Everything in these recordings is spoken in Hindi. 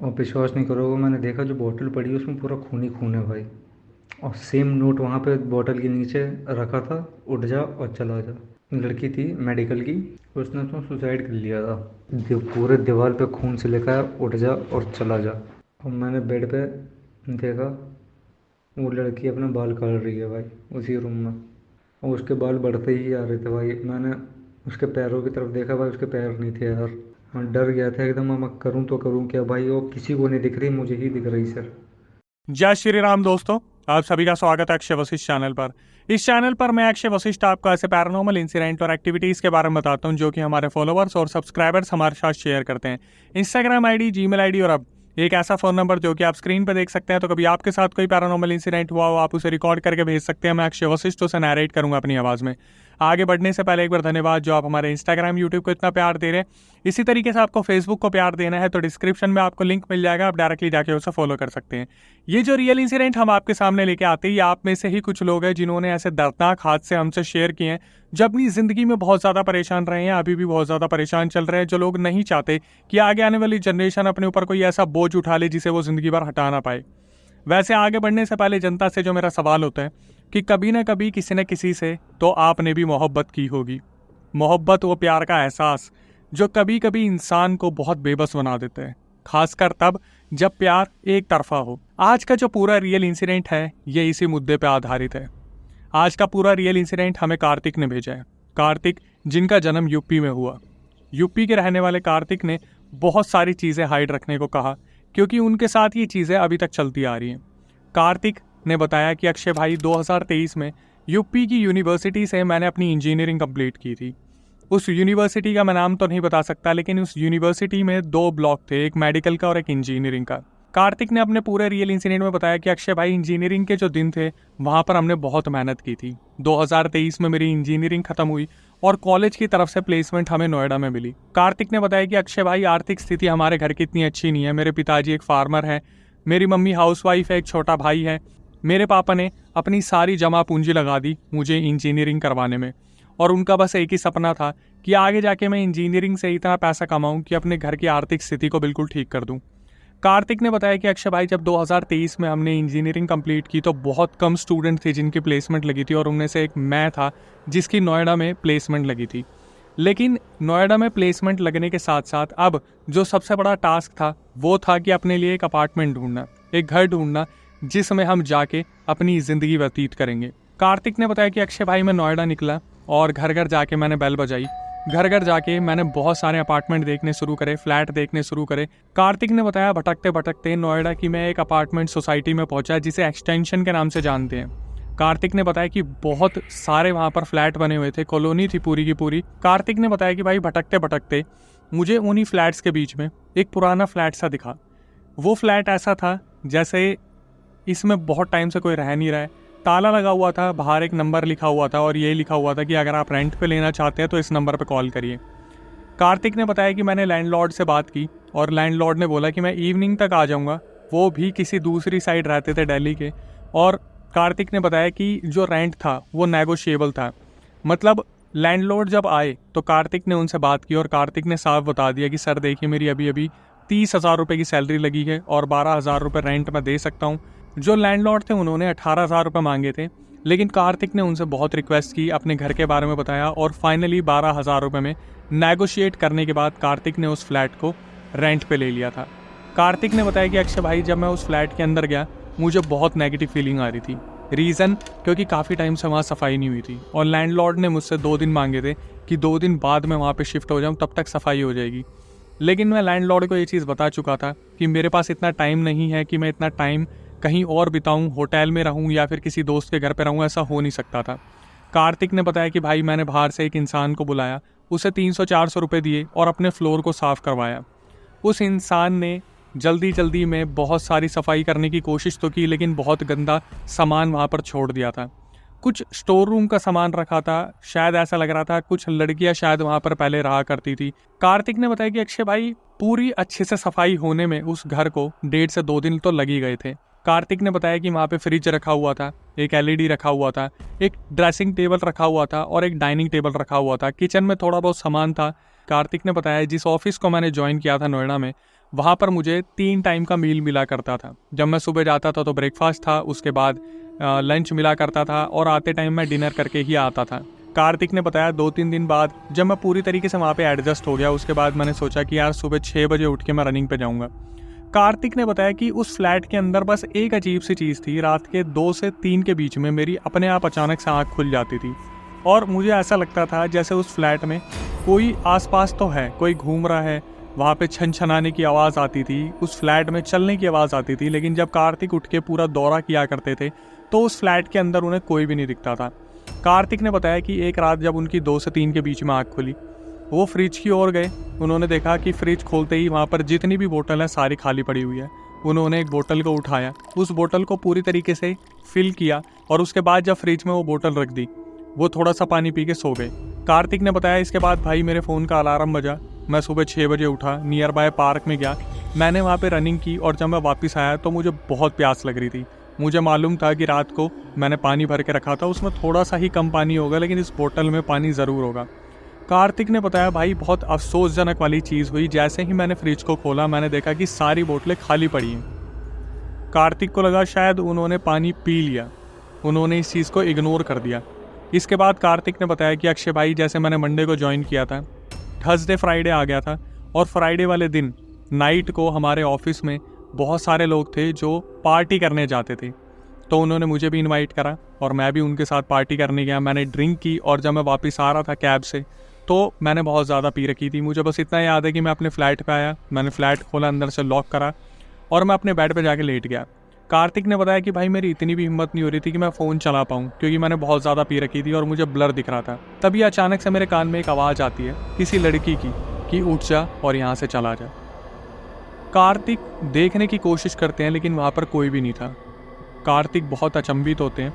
और विश्वास नहीं करोगे, मैंने देखा जो बोतल पड़ी है उसमें पूरा खून ही खून है भाई। और सेम नोट वहाँ पे बोतल के नीचे रखा था, उठ जा और चला जा। लड़की थी मेडिकल की, उसने तो सुसाइड कर लिया था। पूरे दीवार पे खून से लिखा है, उठ जा और चला जा। और मैंने बेड पे देखा, वो लड़की अपने बाल काट रही है भाई, उसी रूम में। और उसके बाल बढ़ते ही आ रहे थे भाई। मैंने उसके पैरों की तरफ देखा भाई, उसके पैर नहीं थे यार। मैं डर गया था एकदम। अब मैं करूँ तो करूँ क्या भाई, वो किसी को नहीं दिख रही, मुझे ही दिख रही सर। जय श्री राम दोस्तों। आप सभी का स्वागत है अक्षय वशिष्ठ चैनल पर। इस चैनल पर मैं अक्षय वशिष्ठ आपको ऐसे पैरानॉर्मल इंसिडेंट और एक्टिविटीज के बारे में बताता हूं जो कि हमारे फॉलोअर्स और सब्सक्राइबर्स हमारे साथ शेयर करते हैं। इंस्टाग्राम आईडी, जीमेल आईडी और अब एक ऐसा फोन नंबर जो कि आप स्क्रीन पर देख सकते हैं। तो कभी आपके साथ कोई पैरानॉर्मल इंसिडेंट हुआ हो, आप उसे रिकॉर्ड करके भेज सकते हैं। मैं अक्षय वशिष्ठ उसे नैरेट करूंगा अपनी आवाज में। आगे बढ़ने से पहले एक बार धन्यवाद जो आप हमारे इंस्टाग्राम, यूट्यूब को इतना प्यार दे रहे हैं। इसी तरीके से आपको फेसबुक को प्यार देना है तो डिस्क्रिप्शन में आपको लिंक मिल जाएगा, आप डायरेक्टली जाके उसे फॉलो कर सकते हैं। ये जो रियल इंसिडेंट हम आपके सामने लेके आते हैं, आप में से ही कुछ लोग हैं जिन्होंने ऐसे दर्दनाक हादसे हमसे शेयर किए हैं जो अपनी जिंदगी में बहुत ज्यादा परेशान रहे हैं, अभी भी बहुत ज्यादा परेशान चल रहे हैं, जो लोग नहीं चाहते कि आगे आने वाली जनरेशन अपने ऊपर कोई ऐसा बोझ उठा ले जिसे वो जिंदगी भर हटा ना पाए। वैसे आगे बढ़ने से पहले जनता से जो मेरा सवाल होता है कि कभी ना कभी किसी न किसी से तो आपने भी मोहब्बत की होगी। मोहब्बत वो प्यार का एहसास जो कभी कभी इंसान को बहुत बेबस बना देते हैं, खासकर तब जब प्यार एक तरफा हो। आज का जो पूरा रियल इंसिडेंट है ये इसी मुद्दे पर आधारित है। आज का पूरा रियल इंसिडेंट हमें कार्तिक ने भेजा है। कार्तिक, जिनका जन्म यूपी में हुआ। यूपी के रहने वाले कार्तिक ने बहुत सारी चीज़ें हाइड रखने को कहा क्योंकि उनके साथ ये चीज़ें अभी तक चलती आ रही हैं। कार्तिक ने बताया कि अक्षय भाई, 2023 में यूपी की यूनिवर्सिटी से मैंने अपनी इंजीनियरिंग कंप्लीट की थी। उस यूनिवर्सिटी का मैं नाम तो नहीं बता सकता, लेकिन उस यूनिवर्सिटी में दो ब्लॉक थे, एक मेडिकल का और एक इंजीनियरिंग का। कार्तिक ने अपने पूरे रियल इंसिडेंट में बताया कि अक्षय भाई, इंजीनियरिंग के जो दिन थे वहां पर हमने बहुत मेहनत की थी। 2023 में मेरी इंजीनियरिंग खत्म हुई और कॉलेज की तरफ से प्लेसमेंट हमें नोएडा में मिली। कार्तिक ने बताया कि अक्षय भाई, आर्थिक स्थिति हमारे घर की इतनी अच्छी नहीं है। मेरे पिताजी एक फार्मर है, मेरी मम्मी हाउसवाइफ है, एक छोटा भाई है। मेरे पापा ने अपनी सारी जमा पूंजी लगा दी मुझे इंजीनियरिंग करवाने में, और उनका बस एक ही सपना था कि आगे जाके मैं इंजीनियरिंग से इतना पैसा कमाऊं कि अपने घर की आर्थिक स्थिति को बिल्कुल ठीक कर दूं। कार्तिक ने बताया कि अक्षय भाई, जब 2023 में हमने इंजीनियरिंग कंप्लीट की तो बहुत कम स्टूडेंट थे जिनकी प्लेसमेंट लगी थी, और उनमें से एक मैं था जिसकी नोएडा में प्लेसमेंट लगी थी। लेकिन नोएडा में प्लेसमेंट लगने के साथ साथ अब जो सबसे बड़ा टास्क था वो था कि अपने लिए एक अपार्टमेंट ढूंढना, एक घर ढूंढना जिसमें हम जाके अपनी ज़िंदगी व्यतीत करेंगे। कार्तिक ने बताया कि अक्षय भाई, मैं नोएडा निकला और घर घर जाके मैंने बेल बजाई। घर घर जाके मैंने बहुत सारे अपार्टमेंट देखने शुरू करे, फ्लैट देखने शुरू करे। कार्तिक ने बताया भटकते भटकते नोएडा की मैं एक अपार्टमेंट सोसाइटी में पहुंचा जिसे एक्सटेंशन के नाम से जानते हैं। कार्तिक ने बताया कि बहुत सारे वहां पर फ्लैट बने हुए थे, कॉलोनी थी पूरी की पूरी। कार्तिक ने बताया कि भाई, भटकते भटकते मुझे उन्हीं फ्लैट्स के बीच में एक पुराना फ्लैट सा दिखा। वो फ्लैट ऐसा था जैसे इसमें बहुत टाइम से कोई रह नहीं रहा है। ताला लगा हुआ था, बाहर एक नंबर लिखा हुआ था और ये लिखा हुआ था कि अगर आप रेंट पे लेना चाहते हैं तो इस नंबर पे कॉल करिए। कार्तिक ने बताया कि मैंने लैंडलॉर्ड से बात की और लैंडलॉर्ड ने बोला कि मैं इवनिंग तक आ जाऊंगा। वो भी किसी दूसरी साइड रहते थे दिल्ली के। और कार्तिक ने बताया कि जो रेंट था वो नेगोशिएबल था। मतलब लैंडलॉर्ड जब आए तो कार्तिक ने उनसे बात की और कार्तिक ने साफ बता दिया कि सर देखिए, मेरी अभी अभी 30,000 रुपये की सैलरी लगी है और 12,000 रुपये रेंट मैं दे सकता हूँ। जो लैंडलॉर्ड थे उन्होंने 18,000 रुपये मांगे थे, लेकिन कार्तिक ने उनसे बहुत रिक्वेस्ट की, अपने घर के बारे में बताया और फाइनली 12,000 रुपये में नेगोशिएट करने के बाद कार्तिक ने उस फ्लैट को रेंट पे ले लिया था। कार्तिक ने बताया कि अक्षय भाई, जब मैं उस फ्लैट के अंदर गया मुझे बहुत नेगेटिव फीलिंग आ रही थी। रीज़न, क्योंकि काफ़ी टाइम से वहाँ सफाई नहीं हुई थी और लैंडलॉर्ड ने मुझसे 2 दिन मांगे थे कि 2 दिन बाद मैं वहाँ पे शिफ्ट हो जाऊँ, तब तक सफाई हो जाएगी। लेकिन मैं लैंडलॉर्ड को ये चीज़ बता चुका था कि मेरे पास इतना टाइम नहीं है कि मैं इतना टाइम कहीं और बिताऊं, होटल में रहूं या फिर किसी दोस्त के घर पे रहूं, ऐसा हो नहीं सकता था। कार्तिक ने बताया कि भाई, मैंने बाहर से एक इंसान को बुलाया, उसे 300-400 रुपये दिए और अपने फ्लोर को साफ करवाया। उस इंसान ने जल्दी जल्दी में बहुत सारी सफाई करने की कोशिश तो की, लेकिन बहुत गंदा सामान वहाँ पर छोड़ दिया था। कुछ स्टोर रूम का सामान रखा था, शायद ऐसा लग रहा था कुछ लड़कियां शायद वहां पर पहले रहा करती थी। कार्तिक ने बताया कि अक्षय भाई, पूरी अच्छे से सफाई होने में उस घर को 1.5 से 2 दिन तो लग ही गए थे। कार्तिक ने बताया कि वहाँ पे फ्रिज रखा हुआ था, एक एलईडी रखा हुआ था, एक ड्रेसिंग टेबल रखा हुआ था और एक डाइनिंग टेबल रखा हुआ था। किचन में थोड़ा बहुत सामान था। कार्तिक ने बताया जिस ऑफिस को मैंने ज्वाइन किया था नोएडा में, वहाँ पर मुझे 3 टाइम का मील मिला करता था। जब मैं सुबह जाता था तो ब्रेकफास्ट था, उसके बाद लंच मिला करता था और आते टाइम मैं डिनर करके ही आता था। कार्तिक ने बताया 2-3 दिन बाद जब मैं पूरी तरीके से वहाँ पे एडजस्ट हो गया, उसके बाद मैंने सोचा कि यार सुबह 6 बजे उठ के मैं रनिंग पे जाऊँगा। कार्तिक ने बताया कि उस फ्लैट के अंदर बस एक अजीब सी चीज़ थी, रात के 2 से 3 के बीच में मेरी अपने आप अचानक से आँख खुल जाती थी और मुझे ऐसा लगता था जैसे उस फ्लैट में कोई आसपास तो है, कोई घूम रहा है। वहाँ पे छनछनाने की आवाज़ आती थी, उस फ्लैट में चलने की आवाज़ आती थी, लेकिन जब कार्तिक उठ के पूरा दौरा किया करते थे तो उस फ्लैट के अंदर उन्हें कोई भी नहीं दिखता था। कार्तिक ने बताया कि एक रात जब उनकी 2 से 3 के बीच में आँख खुली, वो फ्रिज की ओर गए। उन्होंने देखा कि फ्रिज खोलते ही वहाँ पर जितनी भी बोतल है सारी खाली पड़ी हुई है। उन्होंने एक बोतल को उठाया, उस बोतल को पूरी तरीके से फिल किया और उसके बाद जब फ्रिज में वो बोतल रख दी, वो थोड़ा सा पानी पी के सो गए। कार्तिक ने बताया इसके बाद भाई मेरे फ़ोन का अलार्म बजा, मैं सुबह 6 बजे उठा, नियर बाय पार्क में गया, मैंने वहाँ पे रनिंग की और जब मैं वापस आया तो मुझे बहुत प्यास लग रही थी। मुझे मालूम था कि रात को मैंने पानी भर के रखा था, उसमें थोड़ा सा ही कम पानी होगा लेकिन इस बोतल में पानी ज़रूर होगा। कार्तिक ने बताया भाई बहुत अफसोसजनक वाली चीज़ हुई, जैसे ही मैंने फ्रिज को खोला मैंने देखा कि सारी बोतलें खाली पड़ी हैं। कार्तिक को लगा शायद उन्होंने पानी पी लिया, उन्होंने इस चीज़ को इग्नोर कर दिया। इसके बाद कार्तिक ने बताया कि अक्षय भाई जैसे मैंने मंडे को ज्वाइन किया था, थर्सडे फ्राइडे आ गया था और फ्राइडे वाले दिन नाइट को हमारे ऑफिस में बहुत सारे लोग थे जो पार्टी करने जाते थे, तो उन्होंने मुझे भी इनवाइट करा और मैं भी उनके साथ पार्टी करने गया। मैंने ड्रिंक की और जब मैं वापस आ रहा था कैब से तो मैंने बहुत ज़्यादा पी रखी थी। मुझे बस इतना याद है कि मैं अपने फ्लैट पे आया, मैंने फ्लैट खोला, अंदर से लॉक करा और मैं अपने बेड पे जाके लेट गया। कार्तिक ने बताया कि भाई मेरी इतनी भी हिम्मत नहीं हो रही थी कि मैं फ़ोन चला पाऊँ, क्योंकि मैंने बहुत ज़्यादा पी रखी थी और मुझे ब्लर दिख रहा था। तभी अचानक से मेरे कान में एक आवाज़ आती है किसी लड़की की कि उठ जा और यहाँ से चला जा। कार्तिक देखने की कोशिश करते हैं लेकिन वहाँ पर कोई भी नहीं था। कार्तिक बहुत अचंभित होते हैं।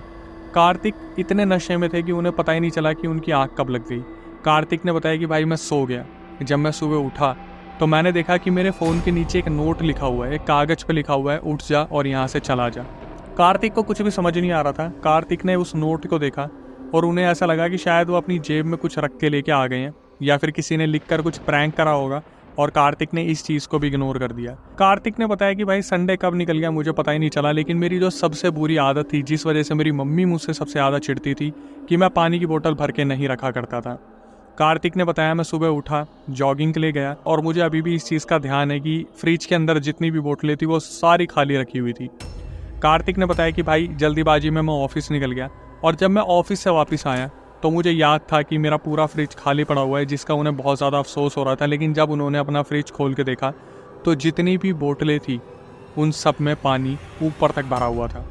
कार्तिक इतने नशे में थे कि उन्हें पता ही नहीं चला कि उनकी आँख कब लग गई। कार्तिक ने बताया कि भाई मैं सो गया, जब मैं सुबह उठा तो मैंने देखा कि मेरे फ़ोन के नीचे एक नोट लिखा हुआ है, एक कागज़ पे लिखा हुआ है उठ जा और यहाँ से चला जा। कार्तिक को कुछ भी समझ नहीं आ रहा था। कार्तिक ने उस नोट को देखा और उन्हें ऐसा लगा कि शायद वो अपनी जेब में कुछ रख के लेके आ गए हैं या फिर किसी ने लिख कर कुछ प्रैंक करा होगा और कार्तिक ने इस चीज़ को भी इग्नोर कर दिया। कार्तिक ने बताया कि भाई संडे कब निकल गया मुझे पता ही नहीं चला, लेकिन मेरी जो सबसे बुरी आदत थी, जिस वजह से मेरी मम्मी मुझसे सबसे ज़्यादा चिढ़ती थी, कि मैं पानी की बोतल भर के नहीं रखा करता था। कार्तिक ने बताया मैं सुबह उठा, जॉगिंग के लिए गया और मुझे अभी भी इस चीज़ का ध्यान है कि फ्रिज के अंदर जितनी भी बोतलें थी वो सारी खाली रखी हुई थी। कार्तिक ने बताया कि भाई जल्दीबाजी में मैं ऑफिस निकल गया और जब मैं ऑफिस से वापस आया तो मुझे याद था कि मेरा पूरा फ्रिज खाली पड़ा हुआ है, जिसका उन्हें बहुत ज़्यादा अफसोस हो रहा था। लेकिन जब उन्होंने अपना फ्रिज खोल के देखा तो जितनी भी बोतलें थी उन सब में पानी ऊपर तक भरा हुआ था।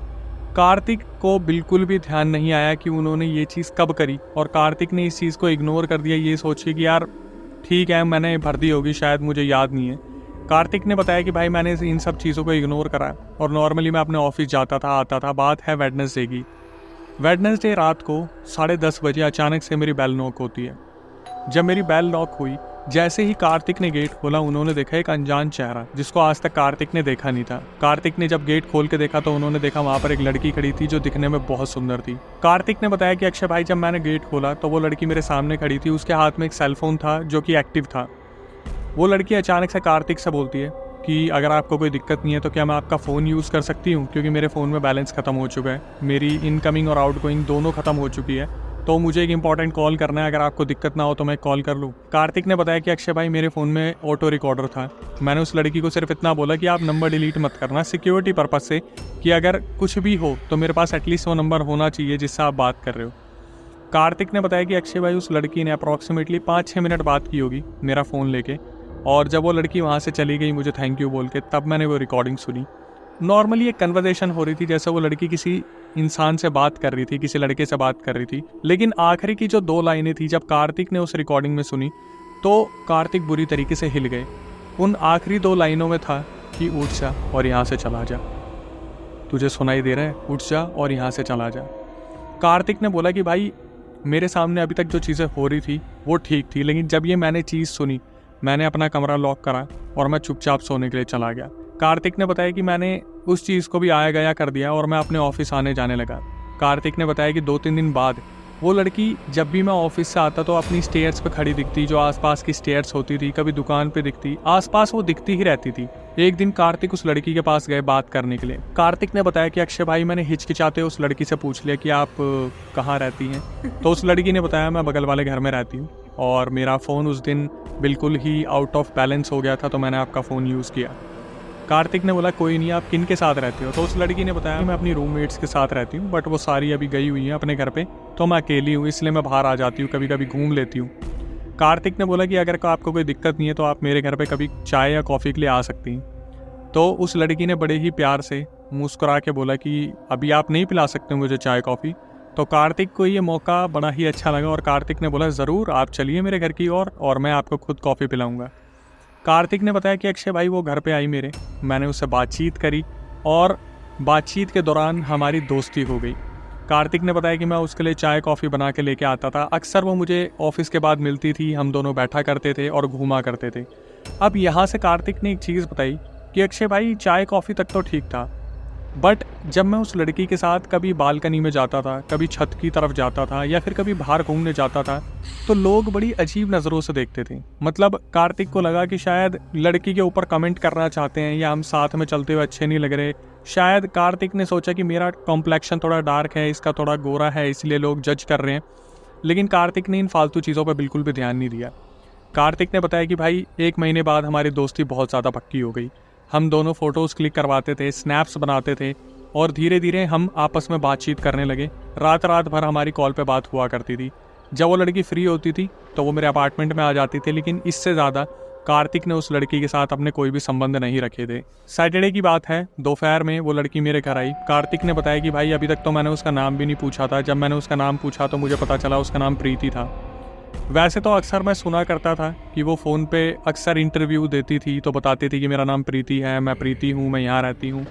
कार्तिक को बिल्कुल भी ध्यान नहीं आया कि उन्होंने ये चीज़ कब करी और कार्तिक ने इस चीज़ को इग्नोर कर दिया, ये सोच के कि यार ठीक है मैंने भर दी होगी, शायद मुझे याद नहीं है। कार्तिक ने बताया कि भाई मैंने इन सब चीज़ों को इग्नोर करा और नॉर्मली मैं अपने ऑफिस जाता था आता था। बात है वेडनेसडे की। वेडनेसडे रात को 10:30 बजे अचानक से मेरी बेल नॉक होती है। जब मेरी बेल नॉक हुई, जैसे ही कार्तिक ने गेट खोला उन्होंने देखा एक अनजान चेहरा जिसको आज तक कार्तिक ने देखा नहीं था। कार्तिक ने जब गेट खोल के देखा तो उन्होंने देखा वहाँ पर एक लड़की खड़ी थी जो दिखने में बहुत सुंदर थी। कार्तिक ने बताया कि अक्षय भाई जब मैंने गेट खोला तो वो लड़की मेरे सामने खड़ी थी, उसके हाथ में एक सेलफोन था जो कि एक्टिव था। वो लड़की अचानक से कार्तिक से बोलती है कि अगर आपको कोई दिक्कत नहीं है तो क्या मैं आपका फ़ोन यूज़ कर सकती हूँ, क्योंकि मेरे फ़ोन में बैलेंस ख़त्म हो चुका है, मेरी इनकमिंग और आउटगोइंग दोनों ख़त्म हो चुकी है, तो मुझे एक इंपॉर्टेंट कॉल करना है, अगर आपको दिक्कत ना हो तो मैं कॉल कर लूँ। कार्तिक ने बताया कि अक्षय भाई मेरे फ़ोन में ऑटो रिकॉर्डर था। मैंने उस लड़की को सिर्फ इतना बोला कि आप नंबर डिलीट मत करना, सिक्योरिटी पर्पज़ से, कि अगर कुछ भी हो तो मेरे पास एटलीस्ट वो नंबर होना चाहिए जिससे आप बात कर रहे हो। कार्तिक ने बताया कि अक्षय भाई उस लड़की ने अप्रॉक्सीमेटली 5-6 मिनट बात की होगी मेरा फ़ोन लेके, और जब वो लड़की वहाँ से चली गई मुझे थैंक यू बोल के, तब मैंने वो रिकॉर्डिंग सुनी। नॉर्मली एक कन्वर्सेशन हो रही थी, जैसे वो लड़की किसी इंसान से बात कर रही थी, किसी लड़के से बात कर रही थी, लेकिन आखिरी की जो 2 लाइनें थी जब कार्तिक ने उस रिकॉर्डिंग में सुनी तो कार्तिक बुरी तरीके से हिल गए। उन आखिरी 2 लाइनों में था कि उठ जा और यहाँ से चला जा, तुझे सुनाई दे रहा है, उठ जा और यहाँ से चला जा। कार्तिक ने बोला कि भाई मेरे सामने अभी तक जो चीज़ें हो रही थी वो ठीक थी, लेकिन जब ये मैंने चीज़ सुनी मैंने अपना कमरा लॉक करा और मैं चुपचाप सोने के लिए चला गया। कार्तिक ने बताया कि मैंने उस चीज़ को भी आया गया कर दिया और मैं अपने ऑफिस आने जाने लगा। कार्तिक ने बताया कि 2-3 दिन बाद वो लड़की जब भी मैं ऑफिस से आता तो अपनी स्टेयर्स पे खड़ी दिखती, जो आसपास की स्टेयर्स होती थी, कभी दुकान पे दिखती, आसपास वो दिखती ही रहती थी। एक दिन कार्तिक उस लड़की के पास गए बात करने के लिए। कार्तिक ने बताया कि अक्षय भाई, मैंने हिचकिचाते उस लड़की से पूछ लिया कि आप कहाँ रहती हैं। तो उस लड़की ने बताया मैं बगल वाले घर में रहती हूँ और मेरा फ़ोन उस दिन बिल्कुल ही आउट ऑफ बैलेंस हो गया था, तो मैंने आपका फ़ोन यूज़ किया। कार्तिक ने बोला कोई नहीं, आप किन के साथ रहते हो? तो उस लड़की ने बताया मैं अपनी रूममेट्स के साथ रहती हूँ, बट वो सारी अभी गई हुई हैं अपने घर पे, तो मैं अकेली हूँ, इसलिए मैं बाहर आ जाती हूँ, कभी कभी घूम लेती हूँ। कार्तिक ने बोला कि अगर आपको कोई दिक्कत नहीं है तो आप मेरे घर पे कभी चाय या कॉफ़ी के लिए आ सकती हैं। तो उस लड़की ने बड़े ही प्यार से मुस्कुरा के बोला कि अभी आप नहीं पिला सकते मुझे चाय कॉफ़ी। तो कार्तिक को ये मौका बड़ा ही अच्छा लगा और कार्तिक ने बोला ज़रूर, आप चलिए मेरे घर की ओर और मैं आपको खुद कॉफ़ी पिलाऊंगा। कार्तिक ने बताया कि अक्षय भाई वो घर पे आई मेरे, मैंने उससे बातचीत करी और बातचीत के दौरान हमारी दोस्ती हो गई। कार्तिक ने बताया कि मैं उसके लिए चाय कॉफ़ी बना के लेके आता था, अक्सर वो मुझे ऑफिस के बाद मिलती थी, हम दोनों बैठा करते थे और घूमा करते थे। अब यहाँ से कार्तिक ने एक चीज़ बताई कि अक्षय भाई चाय कॉफ़ी तक तो ठीक था, बट जब मैं उस लड़की के साथ कभी बालकनी में जाता था, कभी छत की तरफ जाता था या फिर कभी बाहर घूमने जाता था, तो लोग बड़ी अजीब नज़रों से देखते थे। मतलब कार्तिक को लगा कि शायद लड़की के ऊपर कमेंट करना चाहते हैं या हम साथ में चलते हुए अच्छे नहीं लग रहे। शायद कार्तिक ने सोचा कि मेरा कॉम्प्लेक्शन थोड़ा डार्क है, इसका थोड़ा गोरा है, इसलिए लोग जज कर रहे हैं। लेकिन कार्तिक ने इन फालतू चीज़ों पर बिल्कुल भी ध्यान नहीं दिया। कार्तिक ने बताया कि भाई 1 महीने बाद हमारी दोस्ती बहुत ज़्यादा पक्की हो गई। हम दोनों फ़ोटोज़ क्लिक करवाते थे, स्नैप्स बनाते थे और धीरे धीरे हम आपस में बातचीत करने लगे। रात रात भर हमारी कॉल पे बात हुआ करती थी। जब वो लड़की फ्री होती थी तो वो मेरे अपार्टमेंट में आ जाती थी, लेकिन इससे ज़्यादा कार्तिक ने उस लड़की के साथ अपने कोई भी संबंध नहीं रखे थे। सैटरडे की बात है, दोपहर में वो लड़की मेरे घर आई। कार्तिक ने बताया कि भाई अभी तक तो मैंने उसका नाम भी नहीं पूछा था। जब मैंने उसका नाम पूछा तो मुझे पता चला उसका नाम प्रीति था। वैसे तो अक्सर मैं सुना करता था कि वो फ़ोन पे अक्सर इंटरव्यू देती थी तो बताती थी कि मेरा नाम प्रीति है, मैं प्रीति हूँ, मैं यहाँ रहती हूँ,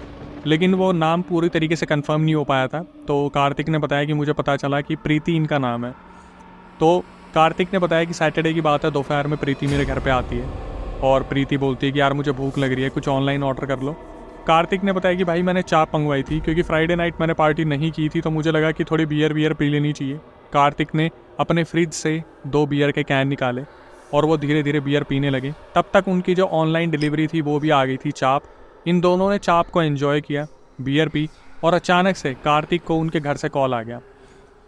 लेकिन वो नाम पूरी तरीके से कंफर्म नहीं हो पाया था। तो कार्तिक ने बताया कि मुझे पता चला कि प्रीति इनका नाम है। तो कार्तिक ने बताया कि सैटरडे की बात है, दोपहर में प्रीति मेरे घर पे आती है और प्रीति बोलती है कि यार मुझे भूख लग रही है, कुछ ऑनलाइन ऑर्डर कर लो। कार्तिक ने बताया कि भाई मैंने चाप मंगवाई थी, क्योंकि फ्राइडे नाइट मैंने पार्टी नहीं की थी तो मुझे लगा कि थोड़ी बियर पी लेनी चाहिए। कार्तिक ने अपने फ्रिज से 2 बियर के कैन निकाले और वो धीरे धीरे बियर पीने लगे। तब तक उनकी जो ऑनलाइन डिलीवरी थी वो भी आ गई थी, चाप। इन दोनों ने चाप को एंजॉय किया, बियर पी, और अचानक से कार्तिक को उनके घर से कॉल आ गया।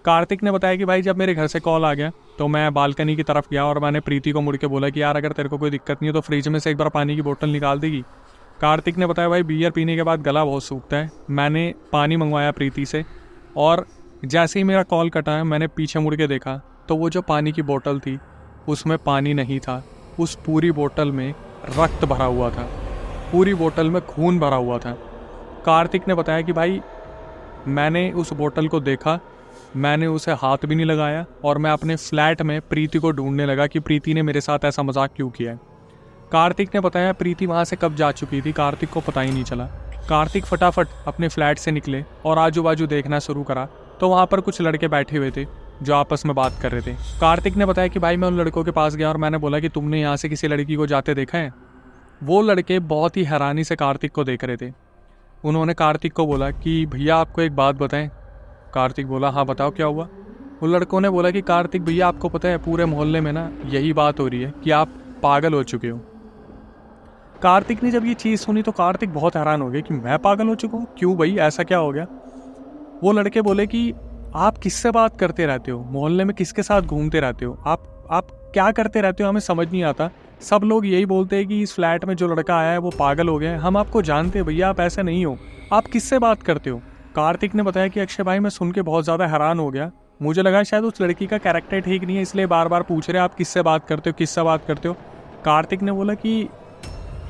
कार्तिक ने बताया कि भाई जब मेरे घर से कॉल आ गया तो मैं बालकनी की तरफ गया और मैंने प्रीति को मुड़ के बोला कि यार अगर तेरे को कोई दिक्कत नहीं है तो फ्रिज में से एक बार पानी की बोतल निकाल देगी। कार्तिक ने बताया भाई बियर पीने के बाद गला बहुत सूखता है। मैंने पानी मंगवाया प्रीति से और जैसे ही मेरा कॉल कटा है मैंने पीछे मुड़ के देखा तो वो जो पानी की बोतल थी उसमें पानी नहीं था, उस पूरी बोतल में रक्त भरा हुआ था, पूरी बोतल में खून भरा हुआ था। कार्तिक ने बताया कि भाई मैंने उस बोतल को देखा, मैंने उसे हाथ भी नहीं लगाया और मैं अपने फ्लैट में प्रीति को ढूंढने लगा कि प्रीति ने मेरे साथ ऐसा मजाक क्यों किया है। कार्तिक ने बताया प्रीति वहाँ से कब जा चुकी थी कार्तिक को पता ही नहीं चला। कार्तिक फटाफट अपने फ्लैट से निकले और आजू बाजू देखना शुरू करा तो वहाँ पर कुछ लड़के बैठे हुए थे जो आपस में बात कर रहे थे। कार्तिक ने बताया कि भाई मैं उन लड़कों के पास गया और मैंने बोला कि तुमने यहाँ से किसी लड़की को जाते देखा है? वो लड़के बहुत ही हैरानी से कार्तिक को देख रहे थे। उन्होंने कार्तिक को बोला कि भैया आपको एक बात बताएं। कार्तिक बोला हाँ बताओ क्या हुआ। उन लड़कों ने बोला कि कार्तिक भैया आपको पता है पूरे मोहल्ले में ना यही बात हो रही है कि आप पागल हो चुके हो। कार्तिक ने जब ये चीज़ सुनी तो कार्तिक बहुत हैरान हो गया कि मैं पागल हो चुका हूँ, क्यों भाई ऐसा क्या हो गया। वो लड़के बोले कि आप किससे बात करते रहते हो, मोहल्ले में किसके साथ घूमते रहते हो, आप क्या करते रहते हो, हमें समझ नहीं आता। सब लोग यही बोलते हैं कि इस फ्लैट में जो लड़का आया है वो पागल हो गया है, हम आपको जानते हैं भैया, आप ऐसे नहीं हो, आप किससे बात करते हो। कार्तिक ने बताया कि अक्षय भाई मैं सुन के बहुत ज़्यादा हैरान हो गया, मुझे लगा शायद उस लड़की का कैरेक्टर ठीक नहीं है इसलिए बार बार पूछ रहे आप किससे बात करते हो, किससे बात करते हो। कार्तिक ने बोला कि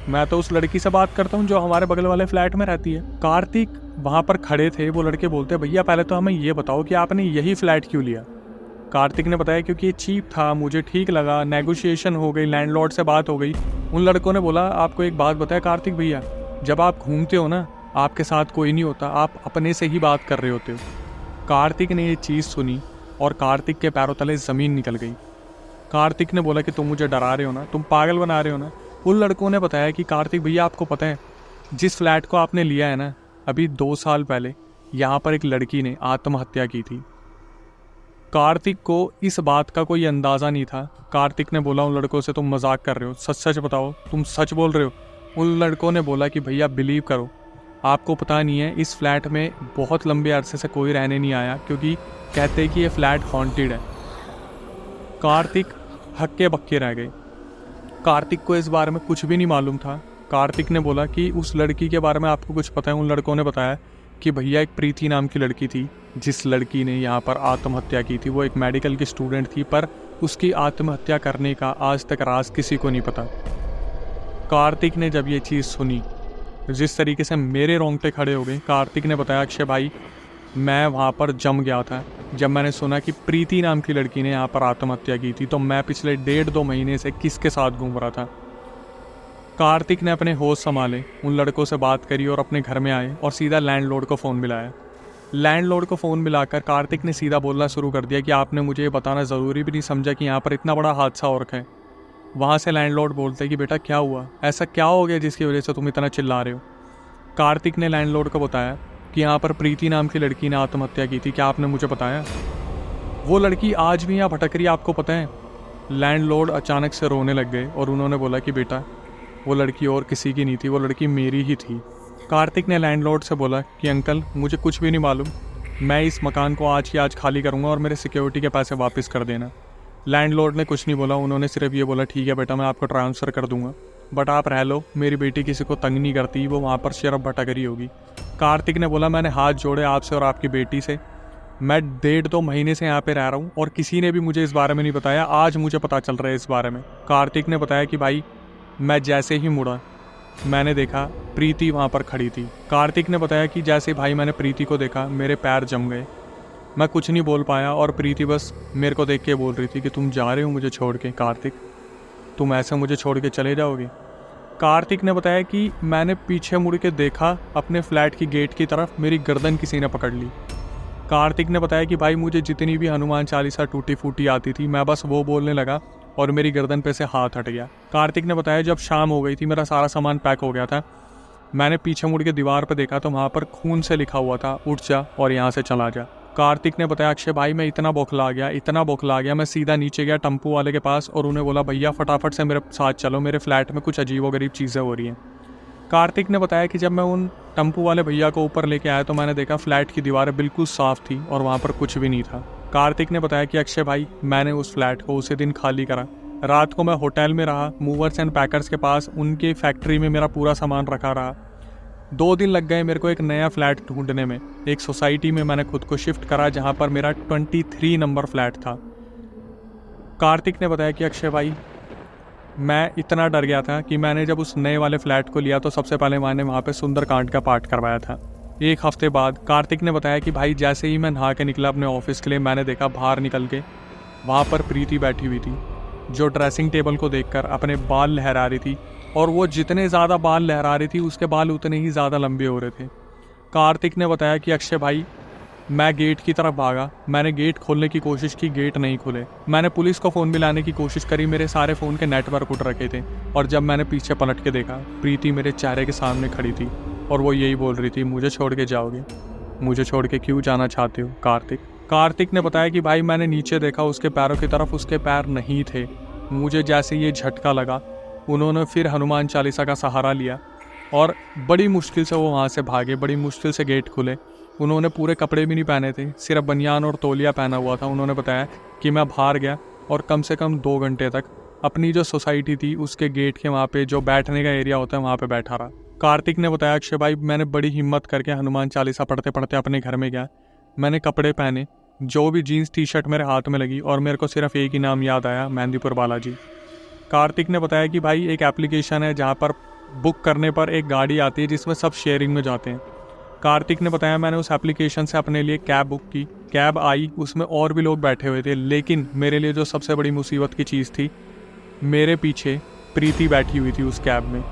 मैं तो उस लड़की से बात करता हूँ जो हमारे बगल वाले फ्लैट में रहती है। कार्तिक वहाँ पर खड़े थे, वो लड़के बोलते भैया पहले तो हमें ये बताओ कि आपने यही फ्लैट क्यों लिया। कार्तिक ने बताया क्योंकि ये चीप था, मुझे ठीक लगा, नेगोशिएशन हो गई, लैंडलॉर्ड से बात हो गई। उन लड़कों ने बोला आपको एक बात बताया कार्तिक भैया, जब आप घूमते हो ना आपके साथ कोई नहीं होता, आप अपने से ही बात कर रहे होते हो। कार्तिक ने ये चीज़ सुनी और कार्तिक के पैरों तले ज़मीन निकल गई। कार्तिक ने बोला कि तुम मुझे डरा रहे हो ना, तुम पागल बना रहे हो ना। उन लड़कों ने बताया कि कार्तिक भैया आपको पता है जिस फ्लैट को आपने लिया है ना, अभी 2 साल पहले यहाँ पर एक लड़की ने आत्महत्या की थी। कार्तिक को इस बात का कोई अंदाज़ा नहीं था। कार्तिक ने बोला उन लड़कों से, तुम मजाक कर रहे हो, सच सच बताओ, तुम सच बोल रहे हो। उन लड़कों ने बोला कि भैया बिलीव करो, आपको पता नहीं है, इस फ्लैट में बहुत लंबे अरसे से कोई रहने नहीं आया, क्योंकि कहते हैं कि ये फ्लैट हॉन्टेड है। कार्तिक हक्के बक्के रह गए। कार्तिक को इस बारे में कुछ भी नहीं मालूम था। कार्तिक ने बोला कि उस लड़की के बारे में आपको कुछ पता है? उन लड़कों ने बताया कि भैया एक प्रीति नाम की लड़की थी, जिस लड़की ने यहाँ पर आत्महत्या की थी। वो एक मेडिकल की स्टूडेंट थी, पर उसकी आत्महत्या करने का आज तक राज किसी को नहीं पता। कार्तिक ने जब ये चीज़ सुनी, जिस तरीके से मेरे रोंगटे खड़े हो गए। कार्तिक ने बताया, अक्षय भाई मैं वहाँ पर जम गया था जब मैंने सुना कि प्रीति नाम की लड़की ने यहाँ पर आत्महत्या की थी। तो मैं पिछले 1.5-2 महीने से किसके साथ घूम रहा था। कार्तिक ने अपने होश संभाले, उन लड़कों से बात करी और अपने घर में आए और सीधा लैंडलॉर्ड को फ़ोन मिलाया। लैंडलॉर्ड को फ़ोन मिलाकर कार्तिक ने सीधा बोलना शुरू कर दिया कि आपने मुझे ये बताना ज़रूरी भी नहीं समझा कि यहाँ पर इतना बड़ा हादसा हो रखा है। वहाँ से लैंडलॉर्ड बोलते कि बेटा क्या हुआ, ऐसा क्या हो गया जिसकी वजह से तुम इतना चिल्ला रहे हो। कार्तिक ने लैंडलॉर्ड को बताया कि यहाँ पर प्रीति नाम की लड़की ने आत्महत्या की थी, क्या आपने मुझे बताया? वो लड़की आज भी यहाँ भटक रही है, आपको पता है? लैंडलॉर्ड अचानक से रोने लग गए और उन्होंने बोला कि बेटा वो लड़की और किसी की नहीं थी, वो लड़की मेरी ही थी। कार्तिक ने लैंडलॉर्ड से बोला कि अंकल मुझे कुछ भी नहीं मालूम, मैं इस मकान को आज ही आज खाली करूँगा और मेरे सिक्योरिटी के पैसे वापस कर देना। लैंडलॉर्ड ने कुछ नहीं बोला, उन्होंने सिर्फ ये बोला ठीक है बेटा मैं आपको ट्रांसफ़र कर दूंगा, बट आप रह लो, मेरी बेटी किसी को तंग नहीं करती, वो वहाँ पर सिर्फ भटक रही होगी। कार्तिक ने बोला मैंने हाथ जोड़े आपसे और आपकी बेटी से, मैं 1.5-2 महीने से यहाँ पे रह रहा हूँ और किसी ने भी मुझे इस बारे में नहीं बताया, आज मुझे पता चल रहा है इस बारे में। कार्तिक ने बताया कि भाई मैं जैसे ही मुड़ा मैंने देखा प्रीति वहाँ पर खड़ी थी। कार्तिक ने बताया कि जैसे भाई मैंने प्रीति को देखा मेरे पैर जम गए, मैं कुछ नहीं बोल पाया और प्रीति बस मेरे को देख के बोल रही थी कि तुम जा रहे हो मुझे छोड़ के कार्तिक, तुम ऐसे मुझे छोड़ के चले जाओगे। कार्तिक ने बताया कि मैंने पीछे मुड़ के देखा अपने फ्लैट की गेट की तरफ, मेरी गर्दन किसी ने पकड़ ली। कार्तिक ने बताया कि भाई मुझे जितनी भी हनुमान चालीसा टूटी फूटी आती थी मैं बस वो बोलने लगा और मेरी गर्दन पे से हाथ हट गया। कार्तिक ने बताया जब शाम हो गई थी, मेरा सारा सामान पैक हो गया था, मैंने पीछे मुड़ के दीवार पर देखा तो वहाँ पर खून से लिखा हुआ था उठ जा और यहाँ से चला जा। कार्तिक ने बताया अक्षय भाई मैं इतना बौखला गया, मैं सीधा नीचे गया टम्पू वाले के पास और उन्हें बोला भैया फटाफट से मेरे साथ चलो, मेरे फ्लैट में कुछ अजीबोगरीब चीज़ें हो रही हैं। कार्तिक ने बताया कि जब मैं उन टम्पू वाले भैया को ऊपर लेके आया तो मैंने देखा फ्लैट की दीवारें बिल्कुल साफ़ थी और वहाँ पर कुछ भी नहीं था। कार्तिक ने बताया कि अक्षय भाई मैंने उस फ्लैट को उसी दिन खाली करा, रात को मैं होटल में रहा, मूवर्स एंड पैकर्स के पास उनकी फैक्ट्री में मेरा पूरा सामान रखा रहा। 2 दिन लग गए मेरे को एक नया फ्लैट ढूंढने में। एक सोसाइटी में मैंने खुद को शिफ्ट करा जहाँ पर मेरा 23 नंबर फ्लैट था। कार्तिक ने बताया कि अक्षय भाई मैं इतना डर गया था कि मैंने जब उस नए वाले फ्लैट को लिया तो सबसे पहले मैंने वहाँ पे सुंदरकांड का पाठ करवाया था। 1 हफ्ते बाद कार्तिक ने बताया कि भाई जैसे ही मैं नहा के निकला अपने ऑफिस के लिए, मैंने देखा बाहर निकल के वहाँ पर प्रीति बैठी हुई थी, जो ड्रेसिंग टेबल को देखकर अपने बाल लहरा रही थी और वो जितने ज़्यादा बाल लहरा रही थी उसके बाल उतने ही ज़्यादा लंबे हो रहे थे। कार्तिक ने बताया कि अक्षय भाई मैं गेट की तरफ भागा, मैंने गेट खोलने की कोशिश की, गेट नहीं खुले, मैंने पुलिस को फ़ोन मिलाने की कोशिश करी, मेरे सारे फ़ोन के नेटवर्क उठ रखे थे और जब मैंने पीछे पलट के देखा प्रीति मेरे चेहरे के सामने खड़ी थी और वो यही बोल रही थी मुझे छोड़ के जाओगे, मुझे छोड़ के क्यों जाना चाहते हो कार्तिक ने बताया कि भाई मैंने नीचे देखा उसके पैरों की तरफ, उसके पैर नहीं थे। मुझे जैसे ये झटका लगा उन्होंने फिर हनुमान चालीसा का सहारा लिया और बड़ी मुश्किल से वो वहाँ से भागे, बड़ी मुश्किल से गेट खुले। उन्होंने पूरे कपड़े भी नहीं पहने थे, सिर्फ बनियान और तौलिया पहना हुआ था। उन्होंने बताया कि मैं बाहर गया और कम से कम 2 घंटे तक अपनी जो सोसाइटी थी उसके गेट के वहाँ पे जो बैठने का एरिया होता है वहाँ पे बैठा रहा। कार्तिक ने बताया अक्षय भाई मैंने बड़ी हिम्मत करके हनुमान चालीसा पढ़ते पढ़ते अपने घर में गया, मैंने कपड़े पहने, जो भी जीन्स टी शर्ट मेरे हाथ में लगी और मेरे को सिर्फ एक ही नाम याद आया, मेहंदीपुर बालाजी। कार्तिक ने बताया कि भाई एक एप्लीकेशन है जहाँ पर बुक करने पर एक गाड़ी आती है जिसमें सब शेयरिंग में जाते हैं। कार्तिक ने बताया मैंने उस एप्लीकेशन से अपने लिए कैब बुक की, कैब आई, उसमें और भी लोग बैठे हुए थे, लेकिन मेरे लिए जो सबसे बड़ी मुसीबत की चीज़ थी, मेरे पीछे प्रीति बैठी हुई थी उस कैब में।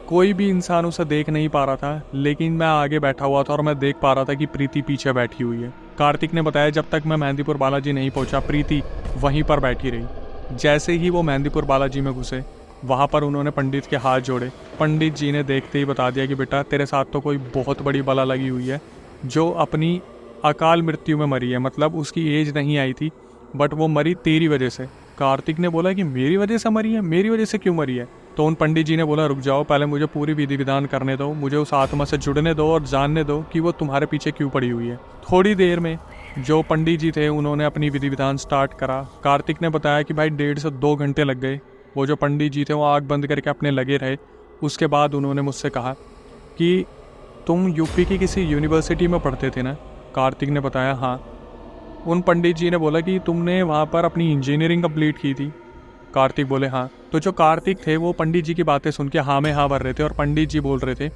कोई भी इंसान उसे देख नहीं पा रहा था, लेकिन मैं आगे बैठा हुआ था और मैं देख पा रहा था कि प्रीति पीछे बैठी हुई है। कार्तिक ने बताया जब तक मैं मेहंदीपुर बालाजी नहीं पहुंचा प्रीति वहीं पर बैठी रही। जैसे ही वो मेहंदीपुर बालाजी में घुसे वहाँ पर उन्होंने पंडित के हाथ जोड़े। पंडित जी ने देखते ही बता दिया कि बेटा तेरे साथ तो कोई बहुत बड़ी बला लगी हुई है, जो अपनी अकाल मृत्यु में मरी है, मतलब उसकी एज नहीं आई थी, बट वो मरी तेरी वजह से। कार्तिक ने बोला कि मेरी वजह से मरी है? मेरी वजह से क्यों मरी है? तो उन पंडित जी ने बोला रुक जाओ, पहले मुझे पूरी विधि विधान करने दो, मुझे उस आत्मा से जुड़ने दो और जानने दो कि वो तुम्हारे पीछे क्यों पड़ी हुई है। थोड़ी देर में जो पंडित जी थे उन्होंने अपनी विधि विधान स्टार्ट करा। कार्तिक ने बताया कि भाई 1.5 से 2 घंटे लग गए। वो जो पंडित जी थे वो आँख बंद करके अपने लगे रहे। उसके बाद उन्होंने मुझसे कहा कि तुम यूपी की किसी यूनिवर्सिटी में पढ़ते थे ना? कार्तिक ने बताया हाँ। उन पंडित जी ने बोला कि तुमने वहाँ पर अपनी इंजीनियरिंग कंप्लीट की थी? कार्तिक बोले हाँ। तो जो कार्तिक थे वो पंडित जी की बातें सुन के हाँ में हाँ भर रहे थे और पंडित जी बोल रहे थे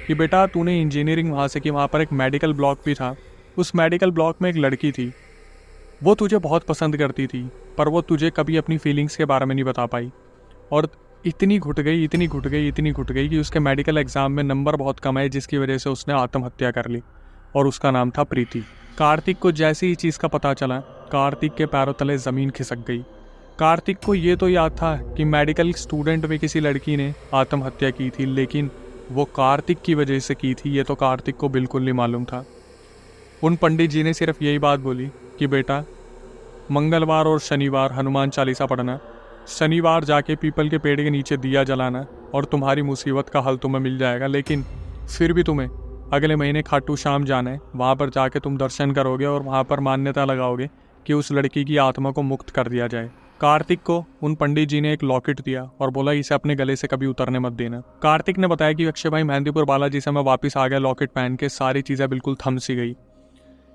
कि बेटा तूने इंजीनियरिंग वहाँ से की, वहाँ पर एक मेडिकल ब्लॉक भी था। उस मेडिकल ब्लॉक में एक लड़की थी, वो तुझे बहुत पसंद करती थी, पर वो तुझे कभी अपनी फीलिंग्स के बारे में नहीं बता पाई और इतनी घुट गई कि उसके मेडिकल एग्ज़ाम में नंबर बहुत कम आए, जिसकी वजह से उसने आत्महत्या कर ली और उसका नाम था प्रीति। कार्तिक को जैसे ही चीज़ का पता चला, कार्तिक के पैरों तले ज़मीन खिसक गई। कार्तिक को ये तो याद था कि मेडिकल स्टूडेंट में किसी लड़की ने आत्महत्या की थी, लेकिन वो कार्तिक की वजह से की थी ये तो कार्तिक को बिल्कुल नहीं मालूम था। उन पंडित जी ने सिर्फ यही बात बोली कि बेटा मंगलवार और शनिवार हनुमान चालीसा पढ़ना, शनिवार जाके पीपल के पेड़ के नीचे दिया जलाना और तुम्हारी मुसीबत का हल तुम्हें मिल जाएगा। लेकिन फिर भी तुम्हें अगले महीने खाटू श्याम जाना है, वहाँ पर जाके तुम दर्शन करोगे और वहाँ पर मान्यता लगाओगे कि उस लड़की की आत्मा को मुक्त कर दिया जाए। कार्तिक को उन पंडित जी ने एक लॉकेट दिया और बोला इसे अपने गले से कभी उतरने मत देना। कार्तिक ने बताया कि अक्षय भाई मेहंदीपुर बालाजी से मैं वापस आ गया लॉकेट पहन के, सारी चीज़ें बिल्कुल थम सी गई।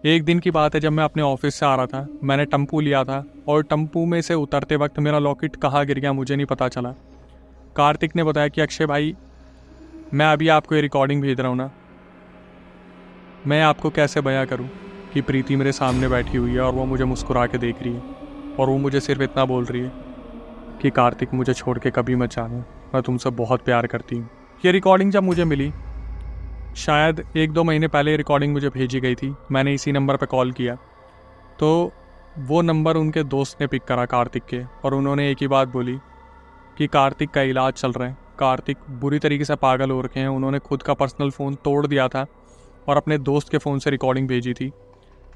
एक दिन की बात है, जब मैं अपने ऑफिस से आ रहा था, मैंने टम्पू लिया था और टम्पू में से उतरते वक्त मेरा लॉकेट कहाँ गिर गया मुझे नहीं पता चला। कार्तिक ने बताया कि अक्षय भाई मैं अभी आपको ये रिकॉर्डिंग भेज रहा हूँ ना, मैं आपको कैसे बयां करूँ कि प्रीति मेरे सामने बैठी हुई है और वो मुझे मुस्कुरा के देख रही है और वो मुझे सिर्फ इतना बोल रही है कि कार्तिक मुझे छोड़ के कभी मत जाना, मैं तुमसे बहुत प्यार करती हूँ। ये रिकॉर्डिंग जब मुझे मिली, शायद 1-2 महीने पहले रिकॉर्डिंग मुझे भेजी गई थी, मैंने इसी नंबर पर कॉल किया तो वो नंबर उनके दोस्त ने पिक करा कार्तिक के, और उन्होंने एक ही बात बोली कि कार्तिक का इलाज चल रहा है, कार्तिक बुरी तरीके से पागल हो रखे हैं। उन्होंने खुद का पर्सनल फ़ोन तोड़ दिया था और अपने दोस्त के फ़ोन से रिकॉर्डिंग भेजी थी।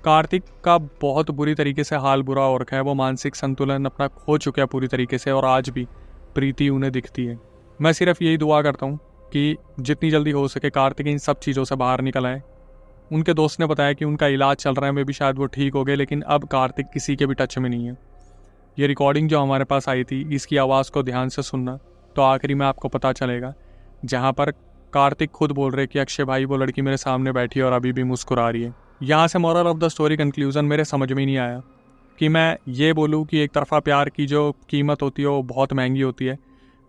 कार्तिक का बहुत बुरी तरीके से हाल बुरा हो रखा है, वो मानसिक संतुलन अपना खो चुका है पूरी तरीके से और आज भी प्रीति उन्हें दिखती है। मैं सिर्फ यही दुआ करता हूँ कि जितनी जल्दी हो सके कार्तिक इन सब चीज़ों से बाहर निकल आए। उनके दोस्त ने बताया कि उनका इलाज चल रहा है, मे भी शायद वो ठीक हो गए, लेकिन अब कार्तिक किसी के भी टच में नहीं है। ये रिकॉर्डिंग जो हमारे पास आई थी, इसकी आवाज़ को ध्यान से सुनना तो आखिरी में आपको पता चलेगा, जहाँ पर कार्तिक खुद बोल रहे कि अक्षय भाई वो लड़की मेरे सामने बैठी है और अभी भी मुस्कुरा रही है। यहाँ से moral of the story conclusion मेरे समझ में नहीं आया कि मैं ये बोलूँ कि एक तरफा प्यार की जो कीमत होती है वो बहुत महंगी होती है।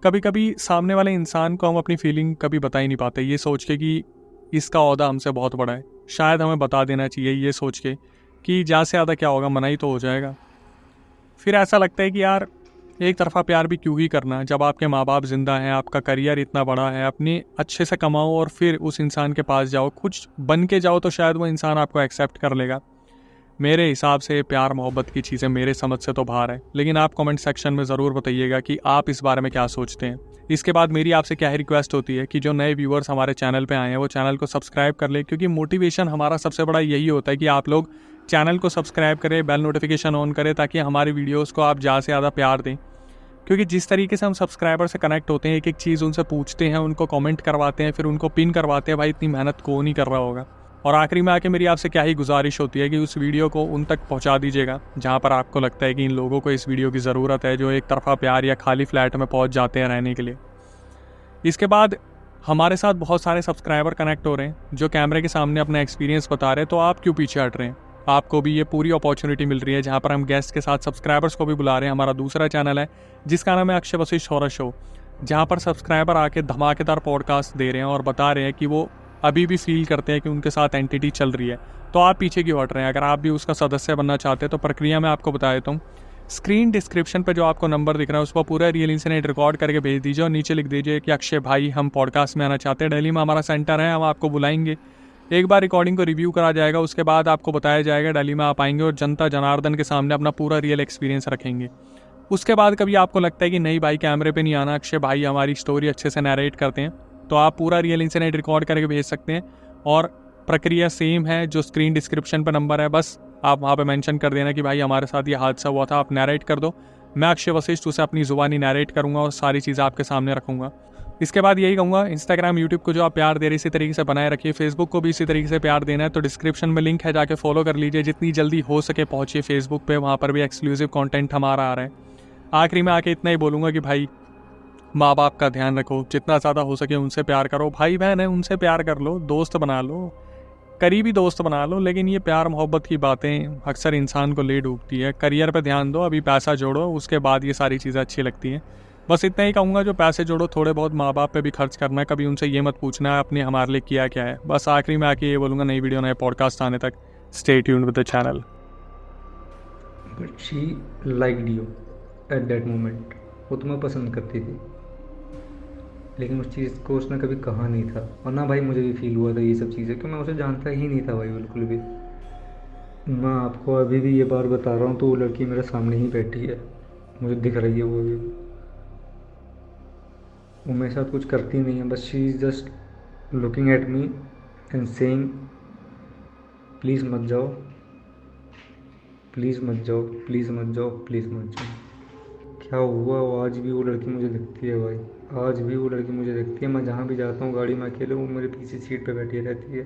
कभी कभी सामने वाले इंसान को हम अपनी फीलिंग कभी बता ही नहीं पाते, ये सोच के कि इसका ओहदा हमसे बहुत बड़ा है। शायद हमें बता देना चाहिए ये सोच के कि ज़्यादा से ज़्यादा क्या होगा, मना ही तो हो जाएगा। फिर ऐसा लगता है कि यार एक तरफा प्यार भी क्यों ही करना, जब आपके माँ बाप जिंदा हैं, आपका करियर इतना बड़ा है, अपने अच्छे से कमाओ और फिर उस इंसान के पास जाओ, कुछ बन के जाओ तो शायद वो इंसान आपको एक्सेप्ट कर लेगा। मेरे हिसाब से प्यार मोहब्बत की चीज़ें मेरे समझ से तो बाहर है, लेकिन आप कमेंट सेक्शन में ज़रूर बताइएगा कि आप इस बारे में क्या सोचते हैं। इसके बाद मेरी आपसे क्या ही रिक्वेस्ट होती है कि जो नए व्यूअर्स हमारे चैनल पे आए हैं वो चैनल को सब्सक्राइब कर ले, क्योंकि मोटिवेशन हमारा सबसे बड़ा यही होता है कि आप लोग चैनल को सब्सक्राइब करें, बेल नोटिफिकेशन ऑन करें, ताकि हमारी वीडियोज़ को आप ज़्यादा से ज़्यादा प्यार दें। क्योंकि जिस तरीके से हम सब्सक्राइबर से कनेक्ट होते हैं, एक एक चीज़ उनसे पूछते हैं, उनको कमेंट करवाते हैं, फिर उनको पिन करवाते हैं, भाई इतनी मेहनत कौन नहीं कर रहा होगा। और आखिरी में आके मेरी आपसे क्या ही गुजारिश होती है कि उस वीडियो को उन तक पहुंचा दीजिएगा जहां पर आपको लगता है कि इन लोगों को इस वीडियो की ज़रूरत है, जो एक तरफा प्यार या खाली फ्लैट में पहुंच जाते हैं रहने के लिए। इसके बाद हमारे साथ बहुत सारे सब्सक्राइबर कनेक्ट हो रहे हैं जो कैमरे के सामने अपना एक्सपीरियंस बता रहे हैं, तो आप क्यों पीछे हट रहे हैं? आपको भी ये पूरी अपॉर्चुनिटी मिल रही है जहाँ पर हम गेस्ट के साथ सब्सक्राइबर्स को भी बुला रहे हैं। हमारा दूसरा चैनल है जिसका नाम है अक्षय वशिष्ठ हॉरर शो, जहाँ पर सब्सक्राइबर आके धमाकेदार पॉडकास्ट दे रहे हैं और बता रहे हैं कि वो अभी भी फील करते हैं कि उनके साथ एंटिटी चल रही है। तो आप पीछे क्यों हट रहे हैं? अगर आप भी उसका सदस्य बनना चाहते हैं तो प्रक्रिया में आपको बता देता हूँ। स्क्रीन डिस्क्रिप्शन पर जो आपको नंबर दिख रहा है उस पर पूरा रियल इंसिडेंट रिकॉर्ड करके भेज दीजिए और नीचे लिख दीजिए कि अक्षय भाई हम पॉडकास्ट में आना चाहते हैं, दिल्ली में हमारा सेंटर है, हम आपको बुलाएंगे। एक बार रिकॉर्डिंग को रिव्यू करा जाएगा, उसके बाद आपको बताया जाएगा, दिल्ली में आप आएंगे और जनता जनार्दन के सामने अपना पूरा रियल एक्सपीरियंस रखेंगे। उसके बाद कभी आपको लगता है कि नहीं भाई कैमरे पे नहीं आना, अक्षय भाई हमारी स्टोरी अच्छे से नरेट करते हैं, तो आप पूरा रियल इंसिडेंट रिकॉर्ड करके भेज सकते हैं और प्रक्रिया सेम है, जो स्क्रीन डिस्क्रिप्शन पर नंबर है, बस आप वहाँ पे मेंशन कर देना कि भाई हमारे साथ ये हादसा हुआ था, आप नैरेट कर दो। मैं अक्षय वशिष्ठ उसे अपनी ज़ुबानी नैरेट करूँगा और सारी चीज़ें आपके सामने रखूँगा। इसके बाद यही कहूँगा, इंस्टाग्राम यूट्यूब को जो आप प्यार दे रहे इसी तरीके से बनाए रखिए, फेसबुक को भी इसी तरीके से प्यार देना है तो डिस्क्रिप्शन में लिंक है, जाके फॉलो कर लीजिए। जितनी जल्दी हो सके पहुँचिए फेसबुक पे, वहाँ पर भी एक्सक्लूसिव कंटेंट हमारा आ रहा है। आखिरी में आके इतना ही बोलूँगा कि भाई माँ बाप का ध्यान रखो, जितना ज़्यादा हो सके उनसे प्यार करो, भाई बहन है उनसे प्यार कर लो, दोस्त बना लो, करीबी दोस्त बना लो। लेकिन ये प्यार मोहब्बत की बातें अक्सर इंसान को ले डूबती है। करियर पे ध्यान दो, अभी पैसा जोड़ो, उसके बाद ये सारी चीज़ें अच्छी लगती हैं। बस इतना ही कहूँगा, जो पैसे जोड़ो थोड़े बहुत माँ बाप पे भी खर्च करना है, कभी उनसे ये मत पूछना है आपने हमारे लिए किया क्या है। बस आखिरी में आके ये बोलूँगा, नई वीडियो नए पॉडकास्ट आने तक stay tuned with the channel. But she liked you at that moment. वो तुम्हें पसंद करती थी, लेकिन उस चीज़ को उसने कभी कहा नहीं था। और ना भाई मुझे भी फील हुआ था ये सब चीज़ें, क्योंकि मैं उसे जानता ही नहीं था भाई बिल्कुल भी। मैं आपको अभी भी ये बात बता रहा हूँ तो वो लड़की मेरे सामने ही बैठी है, मुझे दिख रही है वो भी। वो मेरे साथ कुछ करती नहीं है, बस she is just looking at me and saying please मत जाओ, प्लीज़ मत जाओ, प्लीज़ मत जाओ, प्लीज़ मत जाओ। क्या हुआ, वो आज भी वो लड़की मुझे दिखती है भाई, आज भी वो लड़की मुझे दिखती है। मैं जहाँ भी जाता हूँ गाड़ी में अकेले, वो मेरे पीछे सीट पे बैठी रहती है।